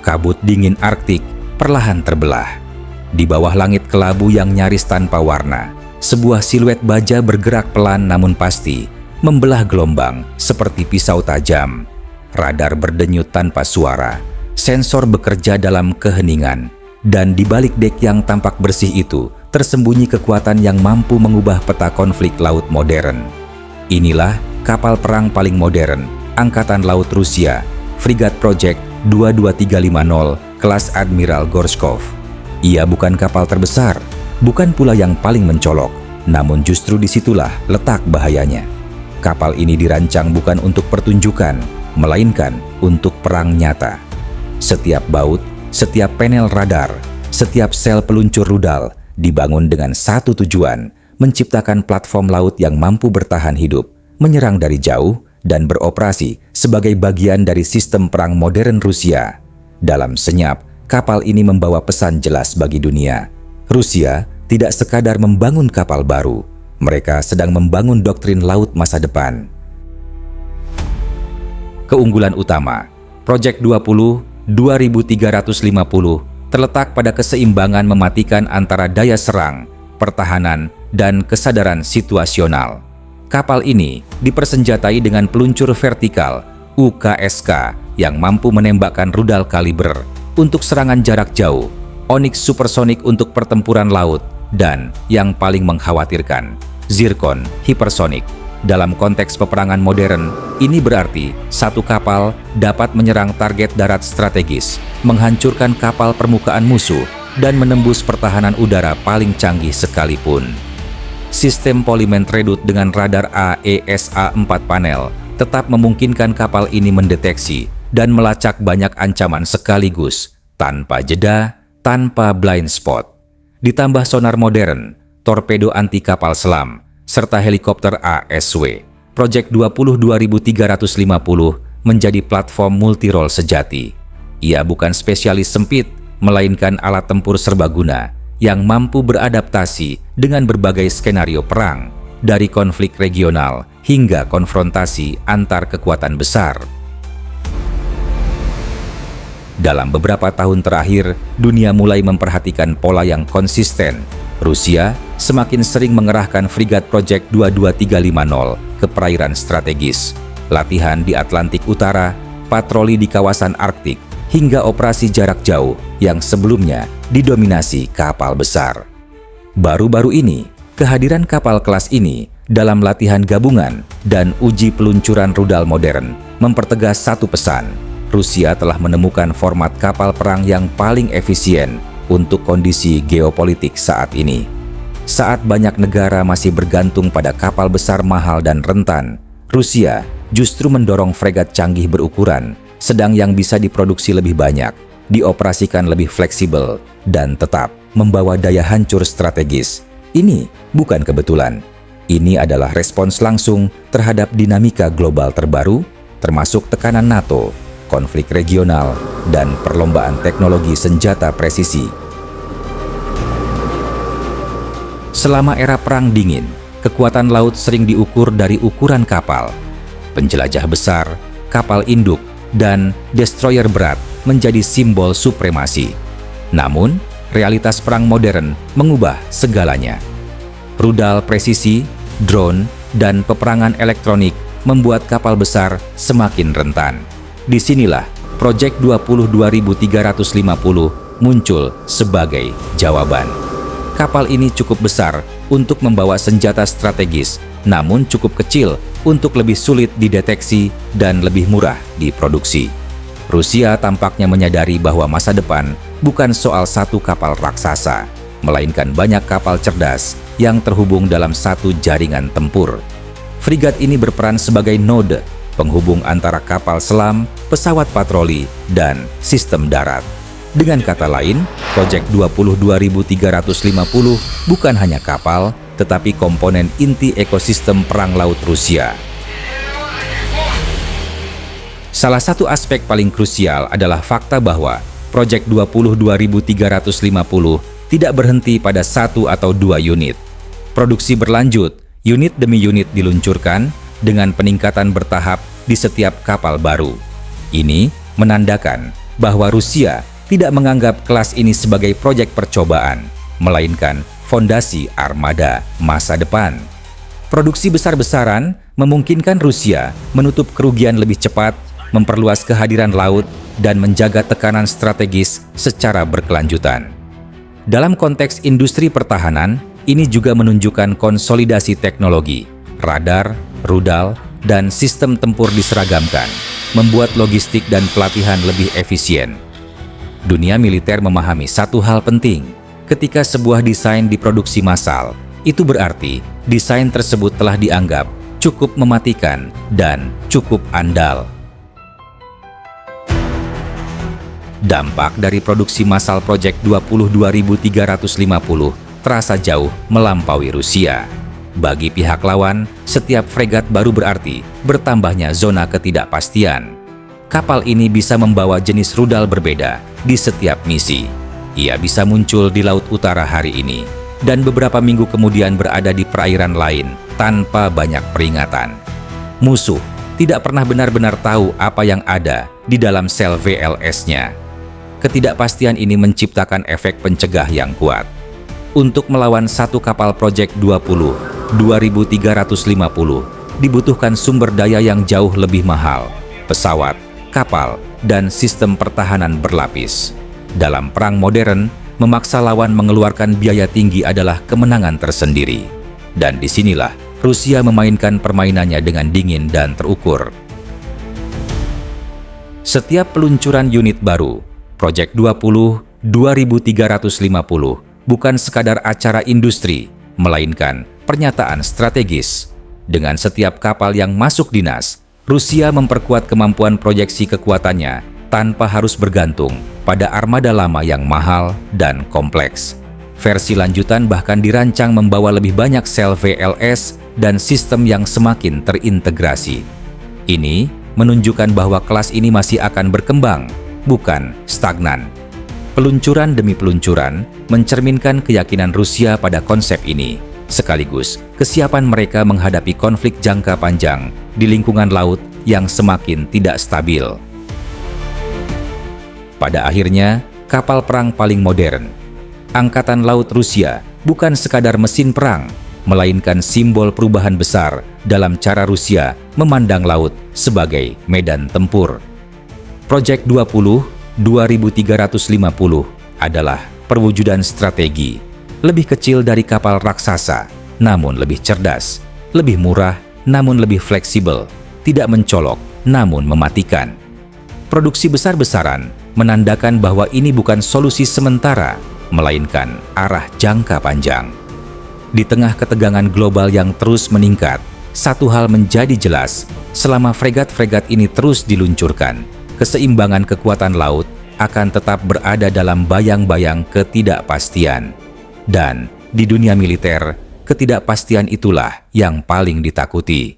Kabut dingin Arktik perlahan terbelah. Di bawah langit kelabu yang nyaris tanpa warna, sebuah siluet baja bergerak pelan namun pasti, membelah gelombang seperti pisau tajam. Radar berdenyut tanpa suara, sensor bekerja dalam keheningan, dan di balik dek yang tampak bersih itu, tersembunyi kekuatan yang mampu mengubah peta konflik laut modern. Inilah kapal perang paling modern, Angkatan Laut Rusia, Frigate Project 22350, kelas Admiral Gorshkov. Ia bukan kapal terbesar, bukan pula yang paling mencolok, namun justru disitulah letak bahayanya. Kapal ini dirancang bukan untuk pertunjukan, melainkan untuk perang nyata. Setiap baut, setiap panel radar, setiap sel peluncur rudal dibangun dengan satu tujuan, menciptakan platform laut yang mampu bertahan hidup, menyerang dari jauh, dan beroperasi sebagai bagian dari sistem perang modern Rusia. Dalam senyap, kapal ini membawa pesan jelas bagi dunia. Rusia tidak sekadar membangun kapal baru, mereka sedang membangun doktrin laut masa depan. Keunggulan utama, Project 20 2350 terletak pada keseimbangan mematikan antara daya serang, pertahanan, dan kesadaran situasional. Kapal ini dipersenjatai dengan peluncur vertikal UKSK yang mampu menembakkan rudal kaliber untuk serangan jarak jauh, Onyx supersonik untuk pertempuran laut, dan yang paling mengkhawatirkan, Zircon hypersonic. Dalam konteks peperangan modern, ini berarti satu kapal dapat menyerang target darat strategis, menghancurkan kapal permukaan musuh, dan menembus pertahanan udara paling canggih sekalipun. Sistem Polyment Redut dengan radar AESA 4 panel tetap memungkinkan kapal ini mendeteksi dan melacak banyak ancaman sekaligus, tanpa jeda, tanpa blind spot. Ditambah sonar modern, torpedo anti kapal selam, serta helikopter ASW, Project 20 2350 menjadi platform multirole sejati. Ia bukan spesialis sempit, melainkan alat tempur serbaguna yang mampu beradaptasi dengan berbagai skenario perang, dari konflik regional hingga konfrontasi antar kekuatan besar. Dalam beberapa tahun terakhir, dunia mulai memperhatikan pola yang konsisten. Rusia semakin sering mengerahkan Frigate Project 22350 ke perairan strategis, latihan di Atlantik Utara, patroli di kawasan Arktik, hingga operasi jarak jauh yang sebelumnya didominasi kapal besar. Baru-baru ini, kehadiran kapal kelas ini dalam latihan gabungan dan uji peluncuran rudal modern mempertegas satu pesan: Rusia telah menemukan format kapal perang yang paling efisien untuk kondisi geopolitik saat ini. Saat banyak negara masih bergantung pada kapal besar mahal dan rentan, Rusia justru mendorong fregat canggih berukuran sedang yang bisa diproduksi lebih banyak, dioperasikan lebih fleksibel, dan tetap membawa daya hancur strategis. Ini bukan kebetulan. Ini adalah respons langsung terhadap dinamika global terbaru, termasuk tekanan NATO, konflik regional, dan perlombaan teknologi senjata presisi. Selama era Perang Dingin, kekuatan laut sering diukur dari ukuran kapal. Penjelajah besar, kapal induk, dan destroyer berat menjadi simbol supremasi. Namun, realitas perang modern mengubah segalanya. Rudal presisi, drone, dan peperangan elektronik membuat kapal besar semakin rentan. Disinilah Project 20 2350 muncul sebagai jawaban. Kapal ini cukup besar untuk membawa senjata strategis, namun cukup kecil untuk lebih sulit dideteksi dan lebih murah diproduksi. Rusia tampaknya menyadari bahwa masa depan bukan soal satu kapal raksasa, melainkan banyak kapal cerdas yang terhubung dalam satu jaringan tempur. Frigate ini berperan sebagai node penghubung antara kapal selam, pesawat patroli, dan sistem darat. Dengan kata lain, Project 20 2350 bukan hanya kapal, tetapi komponen inti ekosistem perang laut Rusia. Salah satu aspek paling krusial adalah fakta bahwa Project 20 2350 tidak berhenti pada satu atau dua unit. Produksi berlanjut, unit demi unit diluncurkan dengan peningkatan bertahap di setiap kapal baru. Ini menandakan bahwa Rusia tidak menganggap kelas ini sebagai proyek percobaan, melainkan fondasi armada masa depan. Produksi besar-besaran memungkinkan Rusia menutup kerugian lebih cepat, memperluas kehadiran laut, dan menjaga tekanan strategis secara berkelanjutan. Dalam konteks industri pertahanan, ini juga menunjukkan konsolidasi teknologi, radar, rudal, dan sistem tempur diseragamkan, membuat logistik dan pelatihan lebih efisien. Dunia militer memahami satu hal penting, ketika sebuah desain diproduksi massal, itu berarti desain tersebut telah dianggap cukup mematikan dan cukup andal. Dampak dari produksi massal Project 22.350 terasa jauh melampaui Rusia. Bagi pihak lawan, setiap fregat baru berarti bertambahnya zona ketidakpastian. Kapal ini bisa membawa jenis rudal berbeda di setiap misi. Ia bisa muncul di Laut Utara hari ini, dan beberapa minggu kemudian berada di perairan lain tanpa banyak peringatan. Musuh tidak pernah benar-benar tahu apa yang ada di dalam sel VLS-nya. Ketidakpastian ini menciptakan efek pencegah yang kuat. Untuk melawan satu kapal Project 22.350 dibutuhkan sumber daya yang jauh lebih mahal, pesawat, kapal, dan sistem pertahanan berlapis. Dalam perang modern, memaksa lawan mengeluarkan biaya tinggi adalah kemenangan tersendiri. Dan disinilah Rusia memainkan permainannya dengan dingin dan terukur. Setiap peluncuran unit baru, Project 22.350 bukan sekadar acara industri, melainkan pernyataan strategis. Dengan setiap kapal yang masuk dinas, Rusia memperkuat kemampuan proyeksi kekuatannya tanpa harus bergantung pada armada lama yang mahal dan kompleks. Versi lanjutan bahkan dirancang membawa lebih banyak sel VLS dan sistem yang semakin terintegrasi. Ini menunjukkan bahwa kelas ini masih akan berkembang, bukan stagnan. Peluncuran demi peluncuran mencerminkan keyakinan Rusia pada konsep ini, sekaligus kesiapan mereka menghadapi konflik jangka panjang di lingkungan laut yang semakin tidak stabil. Pada akhirnya, kapal perang paling modern, Angkatan Laut Rusia bukan sekadar mesin perang, melainkan simbol perubahan besar dalam cara Rusia memandang laut sebagai medan tempur. Project 22.350 adalah perwujudan strategi, lebih kecil dari kapal raksasa, namun lebih cerdas, lebih murah, namun lebih fleksibel, tidak mencolok, namun mematikan. Produksi besar-besaran menandakan bahwa ini bukan solusi sementara, melainkan arah jangka panjang. Di tengah ketegangan global yang terus meningkat, satu hal menjadi jelas, selama fregat-fregat ini terus diluncurkan, keseimbangan kekuatan laut akan tetap berada dalam bayang-bayang ketidakpastian. Dan di dunia militer, ketidakpastian itulah yang paling ditakuti.